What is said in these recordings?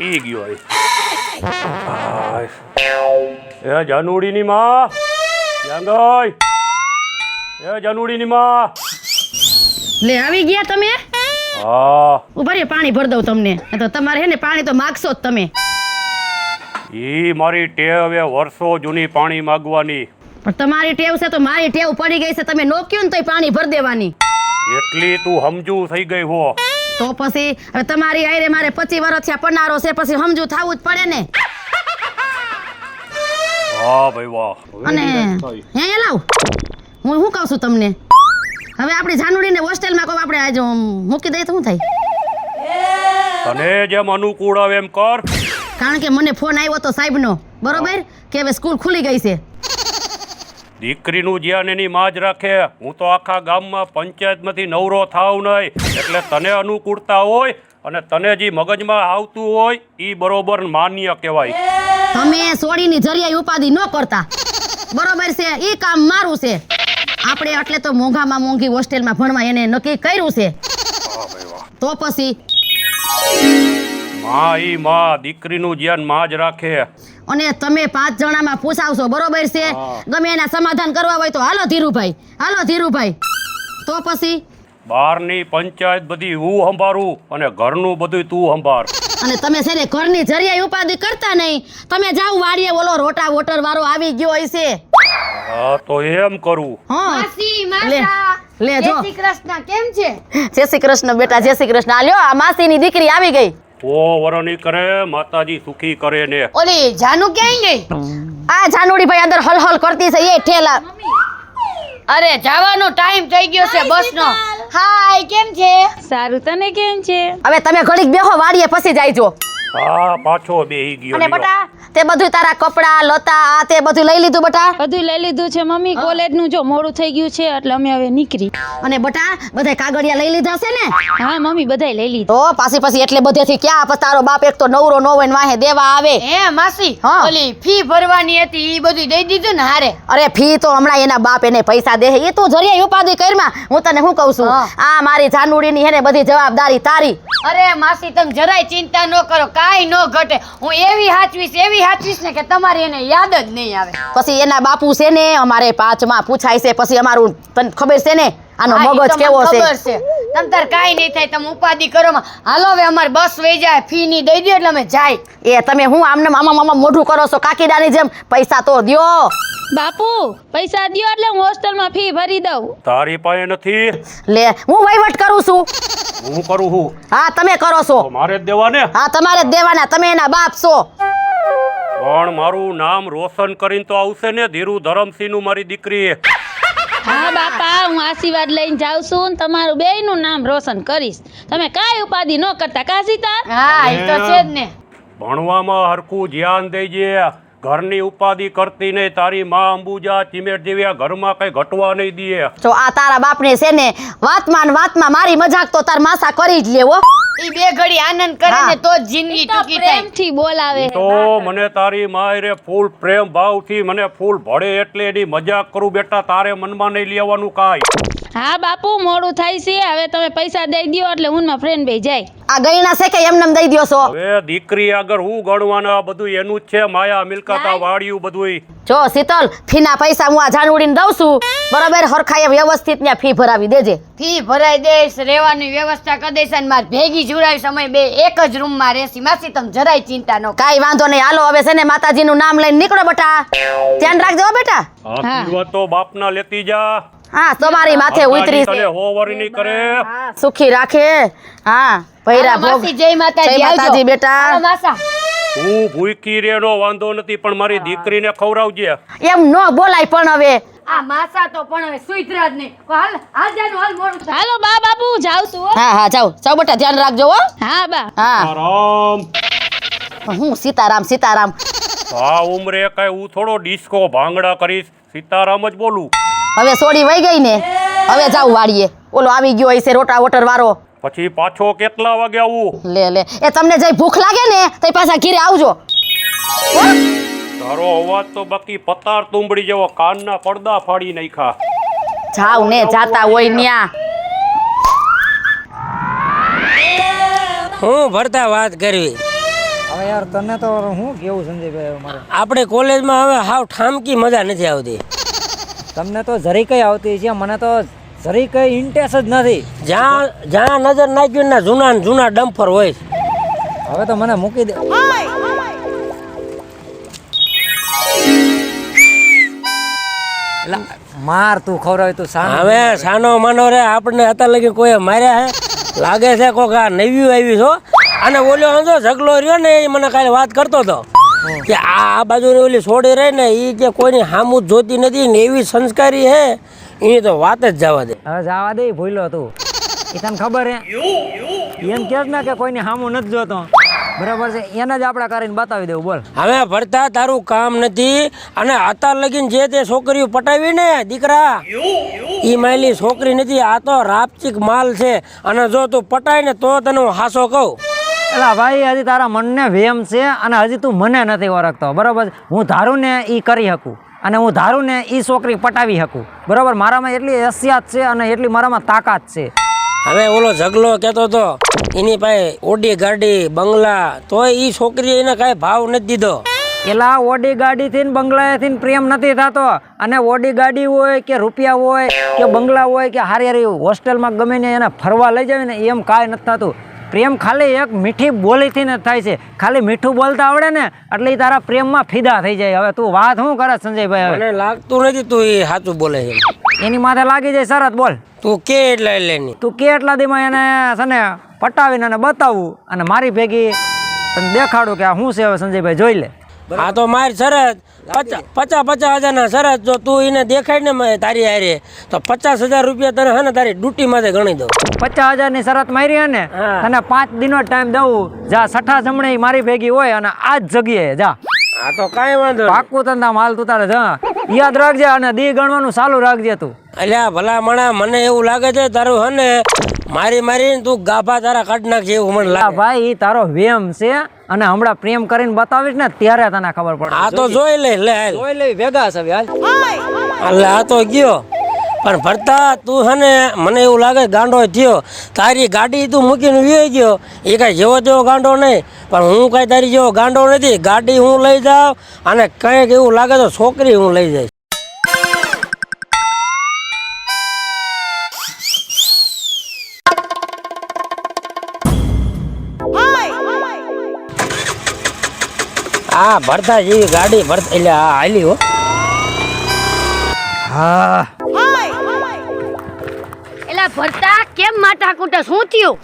ઈ ગયો એ જાનુડીની માં ક્યાં ગઈ? એ જાનુડીની માં લે આવી ગયા તમે? હા ઉભા રે પાણી ભર દઉં તમને. એ તો તમારે હે ને પાણી તો માગશો જ તમે. ઈ મારી ટેવ એ વર્ષો જૂની પાણી માગવાની. પણ તમારી ટેવ છે તો મારી ટેવ પડી ગઈ છે. તમે નોક્યું ને તોય પાણી ભર દેવાની. એટલી તું સમજુ થઈ ગઈ હો. તો પછી હવે તમારી આયરે મારે 25 વર્ષ થયા પનારો છે, પછી સમજુ થાવું જ પડે ને. વાહ ભાઈ વાહ. અને હે લાવ હું શું કહું છું તમને, હવે આપણી જાનુડીને હોસ્ટેલમાં કહો આપણે આજે મૂકી દઈએ તો શું થાય? તને જેમ અનુકૂળ આવે એમ કર. કારણ કે મને ફોન આવ્યો તો સાહેબનો, બરોબર, કે હવે સ્કૂલ ખુલી ગઈ છે. દીકરીનું જ્યાં એની માં જ રાખે. હું તો આખા ગામમાં પંચાયતમાંથી નવરો થાવ નહીં. એટલે તને અનુકૂળતા હોય અને તને જે મગજમાં આવતું હોય એ બરોબર માન્ય કહેવાય. તમે સોડીની જરિયાઈ ઉપાધિ ન કરતા, બરોબર છે? ઈ કામ મારું છે. આપણે એટલે તો મોંઘામાં મોંઘી હોસ્ટેલમાં ભણવા એને નક્કી કર્યું છે. તો પછી માં ઈ માં દીકરીનું જ્યાં માં જ રાખે. અને તમે 5 જણામાં પૂછાવશો, બરોબર છે? ગમે એના સમાધાન કરવા હોય તો હાલો ધીરુભાઈ, હાલો ધીરુભાઈ. તો પછી બહારની પંચાયત બધી હું સંભાળું અને ઘરનું બધું તું સંભાળ. અને તમે છે ને ઘરની જરિયાઈ ઉપાધિ કરતા નહીં. તમે જાવ વાડીએ, ઓલો રોટા વોટર વાળો આવી ગયો હશે. હા તો એમ કરું. હા માસી માસા લે જો. જય શ્રી કૃષ્ણ. કેમ છે? જય શ્રી કૃષ્ણ બેટા, જય શ્રી કૃષ્ણ. આલ્યો આ માસીની દીકરી આવી ગઈ. ઓ વરણી કરે માતાજી સુખી કરે ને. ઓલી જાનુ ક્યાં ગઈ? આ જાનુડી ભાઈ અંદર હલહલ કરતી છે એ ઠેલા. અરે જવાનો ટાઈમ થઈ ગયો છે બસનો. હાય, કેમ છે? સારું, તને કેમ છે? હવે તમે ઘડીક બેહો વાડીએ, પછી જાયજો. હા પાછો બેહી ગયો. અને બટા તે બધું તારા કપડા લતા આ તે બધું લઈ લીધું બટા? બધું લઈ લીધું છે મમ્મી. કોલેજનું જો મોડું થઈ ગયું છે એટલે અમે હવે નીકળી. અને બટા બધા કાગળિયા લઈ લીધા છે ને? હા મમ્મી, બધાય લઈ લીધું. તો પાછી એટલે બધેથી ક્યાં પછી તારો બાપ એક તો નવરો ન હોય ને વાહે દેવા આવે. હે માસી, હા. ઓલી ફી ભરવાની હતી ઈ બધું દઈ દીધું ને હારે? અરે ફી તો હમણાં એના બાપ એને પૈસા દે. એ તું જરિયા ઉપાધિ કરમાં. હું તને શું કહું છું, હા. આ મારી જાનુડીની હે ને બધી જવાબદારી તારી. અરે માસી, તમે જરાય ચિંતા ન કરો, કાઈ ન ઘટે. હું એવી હાચવીશ ને કે તમારી એને યાદ જ નહીં આવે. પછી એના બાપુ છે ને અમારે 5માં પૂછાય છે. પછી અમારું તને ખબર છે ને આનો હા, ઈ મગજ તો કેવો મને છે. ખબર છે. તમ તાર કાઈ નહીં થાય, તમે ઉપાધિ કરો માં. હાલો હવે અમાર બસ વઈ જાય, ફી ની દઈ દો એટલે અમે જાય. એ તમે હું આમને મામા મોઢું કરો છો કાકીડાની જેમ? પૈસા તો દ્યો. બાપુ પૈસા દ્યો એટલે હું હોસ્ટેલમાં ફી ભરી દઉં. તારી પાસે નથી. લે હું વહીવટ કરું છું. હું કરું છું. હા તમે કરો છો. તો મારે જ દેવા ને. હા તમારે જ દેવાના, તમે એના બાપ છો. પણ મારું નામ રોશન કરીને તો આવશે ને ધીરુ ધરમસિંહનું મારી દીકરી. હા બાપા, હું આશીર્વાદ લઈને જાઉં છું ને તમારું બેયનું નામ રોશન કરીશ. તમે કાંઈ ઉપાધિ ન કરતા, કા સીતા? હા, ઈ તો છે જ ને. ભણવામાં હરખું ધ્યાન દેજે. ઘરની ઉપાધિ કરતી નહીં. તારી માં અંબુજા ચિમેટ જેવી આ ઘરમાં કઈ ઘટવા નહીં દે. જો આ તારા બાપને છે ને વાતમાં મારી મજાક તો તાર માસા કરી જ લેવો. ઈ બે ઘડી આનંદ કરે હા. ને તો જ જિંદગી ટૂંકી થાય. પ્રેમથી બોલાવે. તો મને તારી માયરે ફૂલ પ્રેમ ભાવથી મને ફૂલ ભળે એટલે એની મજાક કરું બેટા. તારે મનમાં નહીં લેવાનું કાંઈ. હા બાપુ, મોડું થાય છે. હવે તમે પૈસા દઈ દ્યો એટલે હું ફ્રેન્ડ ભાઈ જાય. આ ગયણા છે કે એમને દઈ દ્યો છો? હવે દીકરી આગળ હું ગણવાના? આ બધું એનું જ છે. માયા મિલકતા વાળ્યું બધું. જો શીતલ, ફીના પૈસા હું આ જાનુડીને દઉં છું, બરોબર? હરખાએ વ્યવસ્થિત ત્યાં ફી ભરાવી દેજે. ફી ભરાઈ દઈશ, રહેવાની વ્યવસ્થા કરી દઈશ અને માર ભેગી જોડાવી સમય બે એક જ રૂમમાં રહેશી. માસી તમે જરાય ચિંતા ન કરો. કાઈ વાંધો નહીં. હાલો હવે છે ને માતાજીનું નામ લઈને નીકળો બેટા. ધ્યાન રાખજો હો બેટા. આશીર્વાદ તો બાપના લેતી જા. હા તમારી માથે ઉતરી તને છે. હોવર નહીં કરે. સુખી રાખે. હા ભૈરા હાલો ભોગ. માસી, જય માતાજી. જય માતાજી આવજો. બેટા. હાલો માસા. તું ભૂખી રેનો વાંધો નથી પણ મારી દીકરીને ખવડાવજે. એમ ન બોલાય પણ હવે. આ માસા તો પણ હવે સુઈતરા જ નહીં. હાલ હાલ જાનું, હાલ મોડું થાય. હાલો બા બાપુ, જાઉં છું હો. હા જાઓ બેટા, ધ્યાન રાખજો હો. હા બા. હા રામ. હું સીતારામ. આ ઉમરે કઈ હું થોડો ડિસ્કો ભાંગડા કરીશ. સીતારામ જ બોલું. હવે સોડી વહી ગઈ ને, હવે જાવ વાડીએ. ઓલો આવી ગયો હશે રોટા વોટર વાળો. પછી પાછો કેટલા વાગે આવું? લે એ તમને જઈ ભૂખ લાગે ને તો પાછા ઘીરે આવજો. તારો અવાજ તો બાકી પતાર તુંબડી જેવો કાનના પડદા ફાડી નાખ્યા. જાવ ને જાતા હોય ન્યા. હું ભરતા વાત કરવી. હવે યાર તને તો હું કેવું સંજયભાઈ મારે આપણે કોલેજમાં હવે હાવ ઠામકી મજા નથી આવતી. તમને તો જરી કઈ આવતી છે, મને તો જરી કઈ ઇન્ટરેસ્ટ જ નથી. જ્યાં નજર નાખ્યું ને જૂના ને જૂના ડમ્ફર હોય. હવે તો મને મૂકી દે. એલા, માર તું ખવડાવે તું સાનો. હવે સાનો માનો રે આપણને અત્યાર લગી કોઈ માર્યા હે? લાગે છે કોક આ નવી આવી છો. અને ઓલો સમજો ઝગલો રહ્યો ને એ મને કાલે વાત કરતો હતો કે આ બાજુની ઓલી છોડી રહી ને એ કે કોઈની હામું જ જોતી નથી ને એવી સંસ્કારી હે એની તો વાત જ જવા દે. હવે જવા દે, ભૂલો તું. એ તને ખબર હે એમ કે ને કે કોઈની હામું નથી જોતો, બરાબર છે? એને જ આપણે કરીને બતાવી દેવું. બોલ. હવે ભરતા તારું કામ નથી. અને અત્યાર લગીને જે તે છોકરીઓ પટાવી ને દીકરા ઈ માયલી છોકરી નથી, આ તો રાપચીક માલ છે. અને જો તું પટાય ને તો તને હું હાસો કહું. એલા ભાઈ, હજી તારા મનને વેમ છે અને હજી તું મને નથી ઓળખતો, બરાબર? હું ધારું ને એ કરી શકું અને હું ધારું ને એ છોકરી પટાવી શકું, બરાબર? મારામાં એટલી હસિયાત છે અને એટલી મારામાં તાકાત છે. હવે ઓલો ઝગલો કહેતો હતો એની પાસે ઓડી ગાડી બંગલા, તોય ઈ છોકરીએ એને કાંઈ ભાવ નથી દીધો. એલા, ઓડી ગાડીથી ને બંગલાથી ને પ્રેમ નથી થતો. અને ઓડી ગાડી હોય કે રૂપિયા હોય કે બંગલા હોય કે હારી હારી હોસ્ટેલમાં ગમે ને એને ફરવા લઈ જાય ને એમ કાંઈ નથી થતું. પ્રેમ ખાલી એક મીઠી બોલીથી જ થાય છે. ખાલી મીઠું બોલતા આવડે ને એટલે ઈ તારા પ્રેમમાં ફિદા થઈ જાય. હવે તું વાત શું કરે સંજયભાઈ? હવે મને લાગતું નથી તું એ સાચું બોલે છે. એની માથે લાગી જાય શરત. બોલ. તું કે એટલે તું કે એટલા દીમાં એને છે ને પટાવીને અને બતાવું અને મારી ભેગી તને દેખાડું કે આ શું છે. હવે સંજયભાઈ જોઈ લે. આ તો મારી શરત 50,000 શરત. જો તું એને દેખાય ને તારી હારે તો 50,000 રૂપિયા તને હે ને તારી ડ્યુટી માંથી ગણી દઉં. 50,000 ની શરત મારી હે ને, અને 5 દિનનો ટાઈમ દઉં. જા છઠ્ઠા જમણે મારી ભેગી હોય અને આ જ જગ્યાએ જા. આ તો કાંઈ વાંધો નહીં. પાકું તને માલ તું તારે જા યાદ રાખજે અને દી ગણવાનું ચાલુ રાખજે તું. અલ્યા ભલા મણા, મને એવું લાગે છે તારું હે ને મારીને તું ગાભા તારા કાઢ નાખજે એવું મને લાગે. ભાઈ, ઈ તારો વેમ છે અને હમણાં પ્રેમ કરીને બતાવીશ ને ત્યારે તને ખબર પડે. આ તો જોઈ લે જોઈ લે ભેગા છે હાલ. એટલે આ તો ગયો. પણ ભરતા તું હે ને મને એવું લાગે ગાંડો થયો. તારી ગાડી તું મૂકીને વી ગયો એ કાંઈ જેવો તેવો ગાંડો નહીં, પણ હું કાંઈ તારી જેવો ગાંડો નથી. ગાડી હું લઈ જાઉં અને કંઈક એવું લાગે તો છોકરી હું લઈ જઈશ. આ ભરતા જેવી ગાડી ભરતા એટલે આ હાલી હો. હા, એલા ભરતા કેમ માથા કૂટે? શું થયું?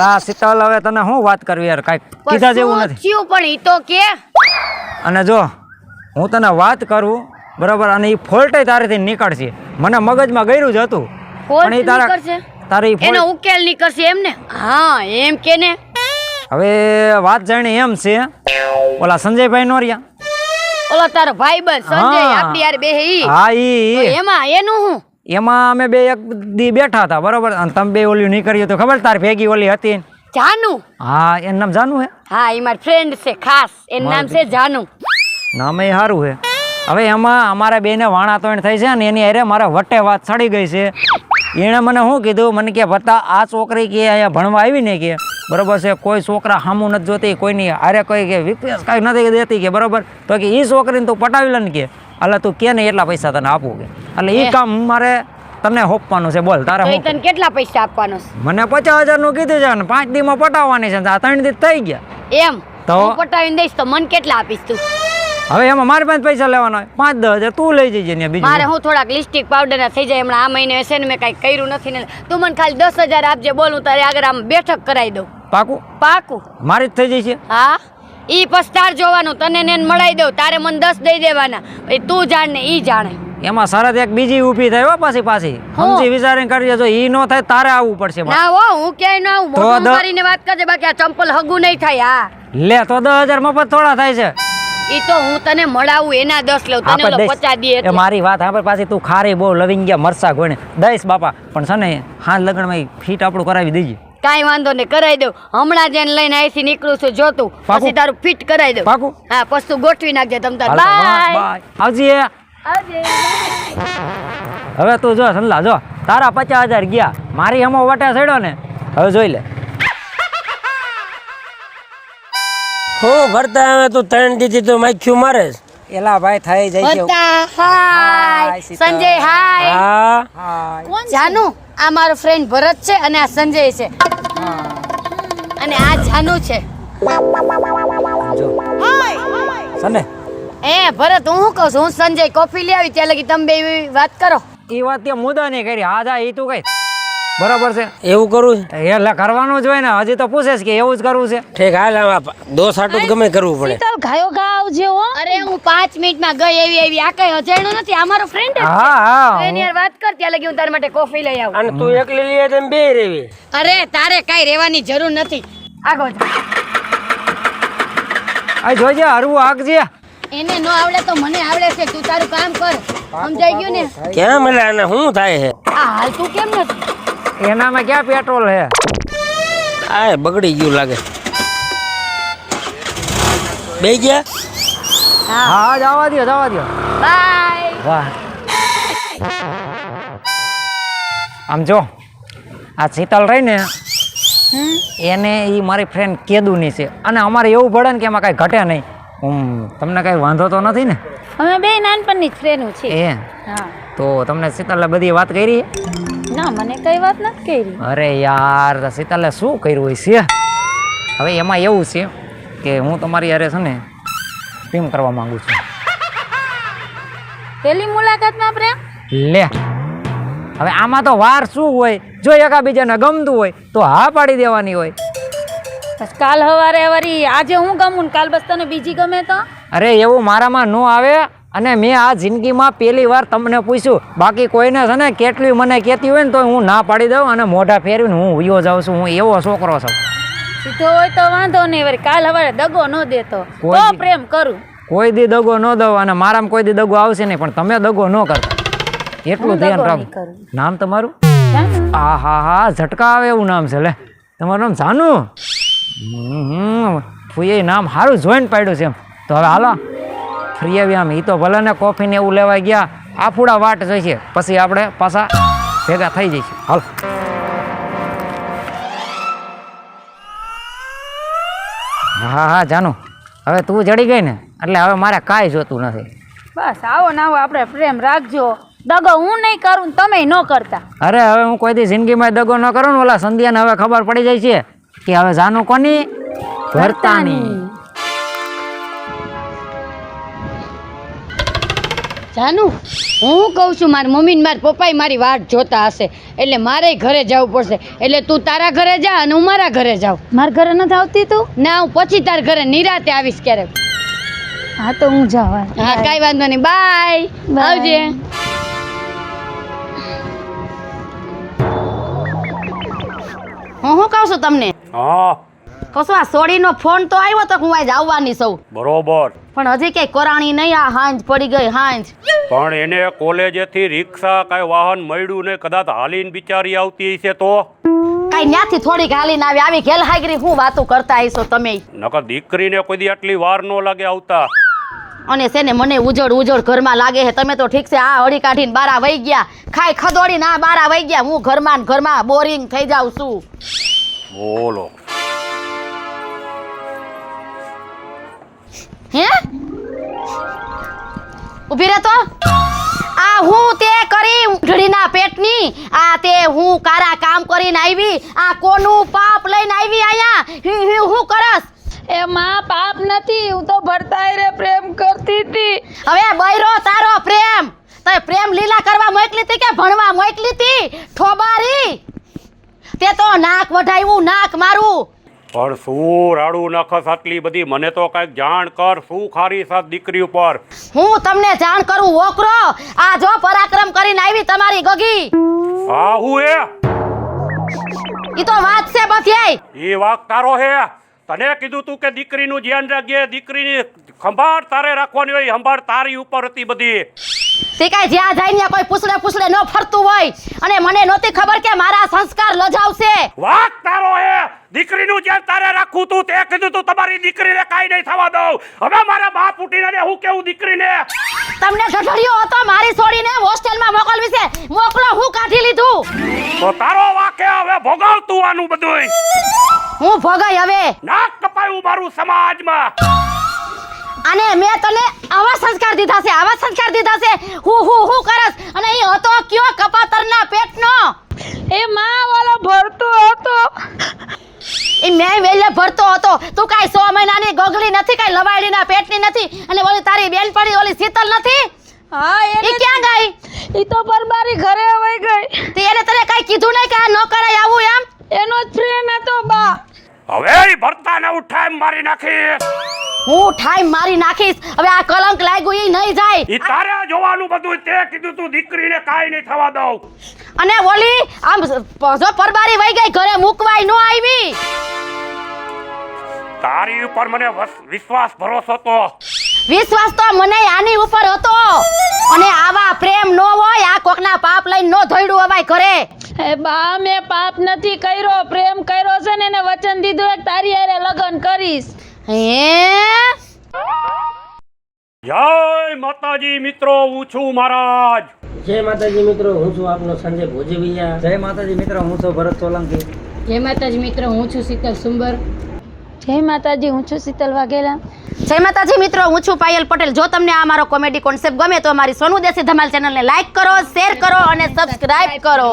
આ શીતલ, હવે તને શું વાત કરવી યાર? કાંઈ કીધા જેવું નથી. થયું પણ ઈ તો કે. અને જો હું તને વાત કરું, બરાબર, અને એ ફોલ્ટ તારેથી નીકળશે. મને મગજમાં ગયું જ હતું પણ એ તારી એનો ઉકેલ નીકળશે એમ ને? હા એમ કે ને. હવે વાત જાણી એમ છે, ઓલા સંજયભાઈ નો રહ્યા, ઓલો તારો ભાઈબંધ સંજય આપડી યાર બે ઈ. હા, ઈ એમાં એનું હું એમાં અમે બે એક દી બેઠા હતા, બરોબર, અને તમે બે ઓલી નીકળ્યું તો ખબર તારી ભેગી ઓલી હતી. જાનુ. હા, એનું નામ જાનુ હે. હા, એ મારી ફ્રેન્ડ છે ખાસ, એનું નામ છે જાનુ. નામ એ સારું હે. હવે એમાં અમારા બેને વાણા તોડ થઈ છે ને એની અરે મારા વટે વાત ચડી ગઈ છે. એણે મને શું કીધું, મને કે બતા આ છોકરી કે અહીંયા ભણવા આવી ને કે, બરોબર છે, કોઈ છોકરા સામું નથી જોતી, કોઈની અરે કોઈ કે વિપેશ કાંઈ નથી દેતી કે, બરોબર, તો કે એ છોકરીને તું પટાવી લે ને કે, એટલે તું કે ને એટલા પૈસા તને આપું કે, એટલે એ કામ મારે તને હોપવાનું છે. બોલ તારે તને કેટલા પૈસા આપવાનો છે? મને 50,000 નું કીધું છે ને 5 દીમાં પટાવવાની છે. આ 3 દી થઈ ગયા એમ તો પટાવીને દઈશ તો મને કેટલા આપીશ તું? હવે એમાં મારી પાસે પૈસા લેવાના હોય 5-10,000 તું લઈ જજે ને. બીજું મારે હું થોડાક લિપસ્ટિક પાવડર ના થઈ જાય હમણાં. આ મહિને છે ને મેં કઈ કર્યું નથી ને, તું મને ખાલી 10,000 આપજે. બોલું તારે આગળ આમ બેઠક કરાવી દઉં. પાકું? પાકું. મારી જ થઈ જશે. હા, ઈ પછી તાર જોવાનું, તને ને મળાઈ દઉં, તારે મને 10 દઈ દેવાના. એ તું જાણ ને ઈ જાણે. એમાં શરત એક બીજી ઊભી થાય હો, પાછી સમજી વિચારીને કરજે. જો ઈ નો થાય તારે આવવું પડશે. ના હો, હું ક્યાંય ન આવું. મોઢું કરીને વાત કરજે, બાકી આ ચંપલ હગું નહીં થાય. હા લે તો 10,000 મફત થોડા થાય છે. ઈ તો હું તને મળાવું એના 10 લઉં, તને ઓલો 50 દે. એ મારી વાત સાંભળ, પાછી તું ખારી બહુ લવિંગ ગયા મરસા ગોણે દઈશ બાપા, પણ છે ને હાલ લગનમાં ફીટ આપણું કરાવી દેજે. કાઈ વાંધો નહીં, કરાવી દઉં. હમણાં જેને લઈને અહીંથી નીકળું છું જોતું, પછી તારું ફિટ કરાવી દઉં. પાકું? હા, પછી તું ગોઠવી નાખજે. તમ તાર બાય. આવજે. હવે તું જો સંલા, જો તારા 50,000 ગયા, મારી હમો વટે ચડ્યો ને. હવે જોઈ લે. હું ભરતા આવે તું 3 દીધી તો માખ્યું મારે છે. એલા ભાઈ થઈ જાય છે બધા હાય હાય, સીતા. સંજય હાય હા હાય. જાનુ આ મારો ફ્રેન્ડ ભરત છે અને આ સંજય છે અને આ જાનુ છે. જો સને ભરત હું શું કહું છું, હું સંજય કોફી લઈ આવી ત્યાં લગી તમે બે વાત કરો. એ વાત તે મુદ્દા નહીં કરી હા જા એ તું કઈ બરોબર છે એવું કરવું છે એટલે કરવાનું જ હોય ને હજી તો પૂછે છે કે એવું જ કરવું છે ઠીક હાલ આમાં દોસ આટું જ ગમે કરવું પડે. શીતલ ઘાયો ઘા આવજે હો. અરે હું 5 મિનિટમાં ગઈ એવી આ કઈ અજાણ્યો નથી, આ મારો ફ્રેન્ડ જ હા હા છે. એની યાર વાત કર ત્યાં લગી હું તારા માટે કોફી લઈ આવું. અને તું એકલી લઈએ તેમ બે રેવી. અરે તારે કાઈ રહેવાની જરૂર નથી. આગળ જા. આ જોજે હરવું આગજે એને નો આવડે તો મને આવડે છે, તું તારું કામ કર. સમજાઈ ગયું ને? કેમ મળે અને શું થાય છે આ હાલ તું કેમ નથી? એનામાં ક્યાં પેટ્રોલ હે આ બગડી ગયું લાગે. બે ગયા હા જવા દો બાય. વાહ આમ જો આ શીતલ રહી ને એને ઈ મારી ફ્રેન્ડ કેદુની છે અને અમારે એવું પડે ને કે એમાં કાંઈ ઘટે નહીં. તમને કાંઈ વાંધો તો નથી ને? અમે બે નાનપણની જ ફ્રેન્ડ છે. એ હા તો તમને શીતલે બધી વાત કરી? ના મને કઈ વાત નથી કરી. અરે યાર શીતલે શું કર્યું હોય છે? હવે એમાં એવું છે કે હું તમારી યારે છે ને પ્રેમ કરવા માંગુ છું. પેલી મુલાકાતમાં પ્રેમ? લે હવે આમાં તો વાર શું હોય, જો એકાબીજાને ગમતું હોય તો હા પાડી દેવાની હોય. બસ કાલ સવારે વળી આજે હું ગમું ને કાલ બસ તને બીજી ગમે તો? અરે એવું મારામાં ન આવે અને મેં આ જિંદગીમાં પહેલી વાર તમને પૂછ્યું, બાકી કોઈને છે ને કેટલી મને કહેતી હોય ને તો હું ના પાડી દઉં અને મોઢા ફેરવીને હું ઉયો જાઉં છું. હું એવો છોકરો છું. સીધો હોય તો વાંધો નહીં, વળી કાલ સવારે દગો ન દેતો કોઈ તો દી- પ્રેમ કરું. કોઈ દી દગો ન દઉં અને મારામાં કોઈ દી દગો આવશે નહીં, પણ તમે દગો ન કરતા એટલું હું ધ્યાન દગો રાખો. નહીં કરું. નામ તમારું? જાનુ. આ હા હા ઝટકા આવે એવું નામ છે. લે તમારું નામ જાનુ? ફૂઈએ નામ સારું જોઈને પાડ્યું છે એમ. તો હવે હાલો ફ્રી આવી આમ. એ તો ભલે ને કોફી ને એવું લેવા ગયા, આફુડા વાટ જોઈશે, પછી આપણે પાછા ભેગા થઈ જઈશું. હાલ હા હા જાનુ હવે તું જડી ગઈ ને એટલે હવે મારે કાંઈ જોતું નથી. બસ આવો ને આવો આપણે પ્રેમ રાખજો. દગો હું નહીં કરું ને તમે ન કરતા. અરે હવે હું કોઈ દી જિંદગીમાં દગો ન કરું ને ઓલા સંધ્યાને હવે ખબર પડી જાય છે કે હવે જાનુ કોની ભરતાની. જાનુ હું કહું છું મારી મમ્મી ને મારા પપ્પાએ મારી વાટ જોતા હશે એટલે મારે ઘરે જવું પડશે. એટલે તું તારા ઘરે જા અને હું મારા ઘરે જાઉં. મારા ઘરે નથી આવતી તું? ના હું પછી તારા ઘરે નિરાતે આવીશ ક્યારેક. હા તો હું જાઉં. હા કાઈ વાંધો નહીં. બાય. Bye. આવજે. હું શું કહું છું તમને? હા કશું આ સોડીનો ફોન તો આવ્યો તો હું આજ આવવાની સૌ, બરોબર. પણ હજી કઈ કોરાણી નહીં. આ હાંજ પડી ગઈ હાંજ. પણ એને કોલેજેથી રિક્ષા કાંઈ વાહન મળ્યું ને કદાચ હાલીને બિચારી આવતી હશે તો કઈ ન્યાથી થોડીક હાલીને આવી ઘેલ હાગરી હું વાતું કરતા હશો તમે. નકર દીકરીને કોઈ દી આટલી વાર ન લાગે આવતા. અને છે ને મને ઉજળ ઘરમાં લાગે છે. તમે તો ઠીક છે આ હળી કાઢીને બારા વહી ગયા, ખાઈ ખદોડી ના બારા વહી ગયા. હું ઘરમાં ને ઘરમાં બોરિંગ થઈ જાઉં છું. બોલો હે ઉભી રહે તો. આ હું તે કરી ઢળીના પેટની આ તે હું કારા કામ કરીને આવી. આ કોનું પાપ લઈને આવી આયા? હું કરસ? એ માં પાપ નથી, હું તો ભરતાઈ રે પ્રેમ કરતી હતી. હવે બૈરો તારો પ્રેમ તે પ્રેમ લીલા કરવા મોકલી હતી કે ભણવા મોકલી હતી? ઠોબારી તે તો નાક વઢાવ્યું નાક મારું. પણ શું રાડું નખસ આટલી બધી? મને તો કાંઈક જાણ કર. શું ખારી સાથ દીકરી ઉપર? હું તમને જાણ કરું વોકરો. આ જો પરાક્રમ કરીને આવી તમારી ગગી. હા હું એ ઈ તો વાત છે બધી. એ વાક તારો હે. તને કીધું તું કે દીકરીનું ધ્યાન રાખજે, દીકરીની સંભાળ તારે રાખવાની હોય. સંભાળ તારી ઉપર હતી બધી. તે કાંઈ જ્યાં જાય ને કોઈ પૂછડે ન ફરતું હોય. અને મને નહોતી ખબર કે મારા સંસ્કાર લજાવશે. વાક તારો હે. દીકરીનું ધ્યાન તારે રાખવું તું. તે કીધું તું તમારી દીકરીને કાંઈ નહીં થવા દઉં. હવે મારા બાપ ઉઠીને હું કેવું દીકરીને? તમને ઢઢળિયો હતો મારી છોડીને હોસ્ટેલમાં મોકલવી છે. મોકલો હું કાઢી લીધું. તો તારો વાક હે. હવે ભોગવ તું આનું બધુંય. હું ભગાઈ હવે. નાક કપાયું મારું સમાજમાં. અને મેં તને આવા સંસ્કાર દીધા છે, આવા સંસ્કાર દીધા છે. હું કરસ અને એ હતો કયો કપાતરના પેટનો. એ માં વાળો ભરતો હતો. એ મેં વેલે ભરતો હતો. તું કાઈ 100 મહિનાની ગોગલી નથી, કાઈ લવાડીના પેટની નથી. અને ઓલી તારી બેનપણી ઓલી શીતલ નથી, હા એ ક્યાં ગઈ? ઈ તો પરબારી ઘરે વઈ ગઈ. તે એને તને કાઈ કીધું નહીં કે આ ન કરાય આવું એમ? એનો જ ફ્રેન્ડ હતો બા. હવે ઈ ભરતાને ઉઠાઈ મારી નાખી. હું ઠાઈ મારી નાખીશ. હવે આ કલંક લાગ્યું ઈ નહીં જાય. ઈ તારે જોવાનું બધું. તે કીધું તું દીકરીને કાઈ નહીં થવા દઉં. અને ઓલી આમ જો પરબારી વઈ ગઈ, ઘરે મૂકવાય ન આવી. તારી ઉપર મને વિશ્વાસ ભરોસો તો. વિશ્વાસ તો મને આની ઉપર હતો. અને આવા પ્રેમ નો હોય, આ કોકના પાપ લઈને નો ધોઈડું અવાય ઘરે. એ બા મેં પાપ નથી કર્યો, પ્રેમ કર્યો છે ને એને વચન દીધું એક તારી હારે લગ્ન કરીશ. હે જય માતાજી મિત્રો, હું છું મહારાજ. જય માતાજી મિત્રો, હું છું આપનો સંજય ભોજવિયા. જય માતાજી મિત્રો, હું છું ભરત સોલંકી. જય માતાજી મિત્રો, હું છું શીતલ સુંબર. જય માતાજી, હું છું શીતલ વાઘેલા. જય માતાજી મિત્રો, હું છું પાયલ પટેલ. જો તમને આ મારો કોમેડી કોન્સેપ્ટ ગમે તો અમારી સોનુ દેશી ધમાલ ચેનલને લાઈક કરો, શેર કરો અને સબસ્ક્રાઇબ કરો.